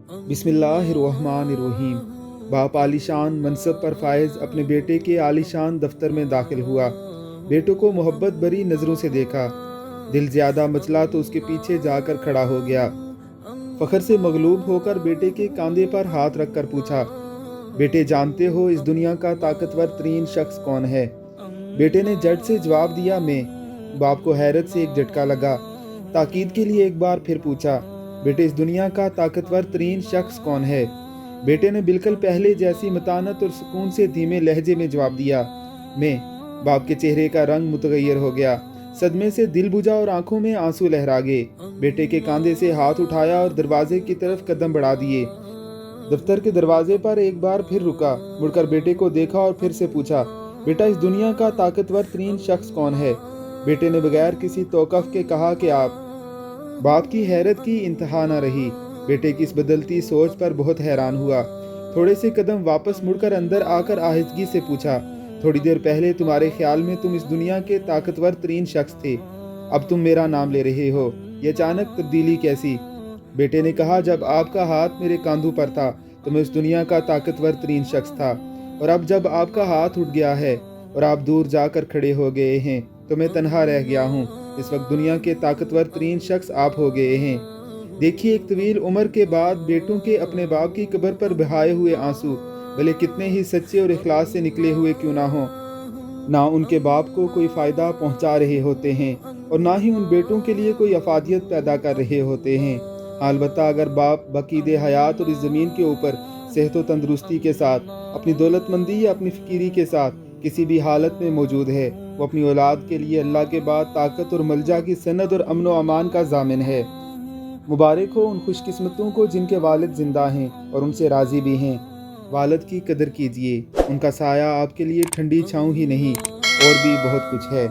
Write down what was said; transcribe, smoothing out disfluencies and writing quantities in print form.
बिस्मिल्लाहिर्रहमानिर्रहीम। बाप आलीशान मनसब पर फायज़ अपने बेटे के आलीशान दफ्तर में दाखिल हुआ। बेटों को मोहब्बत भरी नज़रों से देखा। दिल ज़्यादा मचला तो उसके पीछे जाकर खड़ा हो गया। फ़ख्र से मगलूब होकर बेटे के कंधे पर हाथ रखकर पूछा, बेटे जानते हो इस दुनिया का ताकतवर तरीन शख्स कौन है? बेटे ने झट से जवाब दिया, मैं। बाप को हैरत से एक झटका लगा। ताकीद के लिए एक बार फिर पूछा, बेटे इस दुनिया का ताकतवर तरीन शख्स कौन है? बेटे ने बिल्कुल पहले जैसी मतानत और सुकून से धीमे लहजे में जवाब दिया, मैं। बाप के चेहरे का रंग मुतगैर हो गया। सदमे से दिल बुझा और आंखों में आंसू लहरा गए। बेटे के कंधे से हाथ उठाया और दरवाजे की तरफ कदम बढ़ा दिए। दफ्तर के दरवाजे पर एक बार फिर रुका, मुड़कर बेटे को देखा और फिर से पूछा, बेटा इस दुनिया का ताकतवर तरीन शख्स कौन है? बेटे ने बगैर किसी तौक़ुफ़ के कहा कि आप। बाप की हैरत की इंतहा न रही। बेटे की इस बदलती सोच पर बहुत हैरान हुआ। थोड़े से कदम वापस मुड़कर अंदर आकर आहिस्तगी से पूछा, थोड़ी देर पहले तुम्हारे ख्याल में तुम इस दुनिया के ताकतवर तरीन शख्स थे, अब तुम मेरा नाम ले रहे हो, ये अचानक तब्दीली कैसी? बेटे ने कहा, जब आपका हाथ मेरे कंधों पर था तो मैं उस दुनिया का ताकतवर तरीन शख्स था, और अब जब आपका हाथ उठ गया है और आप दूर जाकर खड़े हो गए हैं तो मैं तन्हा रह गया हूँ। इस वक्त दुनिया के ताकतवर तरीन शख्स आप हो गए हैं। देखिए, एक तवील उम्र के बाद बेटों के अपने बाप की कब्र पर बहाए हुए आंसू भले कितने ही सच्चे और इखलास से निकले हुए क्यों ना हों, ना उनके बाप को कोई फ़ायदा पहुंचा रहे होते हैं और ना ही उन बेटों के लिए कोई अफादियत पैदा कर रहे होते हैं। अलबत्ता अगर बाप बकीदे हयात और इस ज़मीन के ऊपर सेहत व तंदुरुस्ती के साथ, अपनी दौलतमंदी या अपनी फ़कीरी के साथ किसी भी हालत में मौजूद है, वो अपनी औलाद के लिए अल्लाह के बाद ताकत और मलजा की सनद और अमन व अमान का ज़ामिन है। मुबारक हो उन खुशकिस्मतों को जिनके वालिद ज़िंदा हैं और उनसे राज़ी भी हैं। वालिद की कदर कीजिए, उनका साया आपके लिए ठंडी छाँव ही नहीं और भी बहुत कुछ है।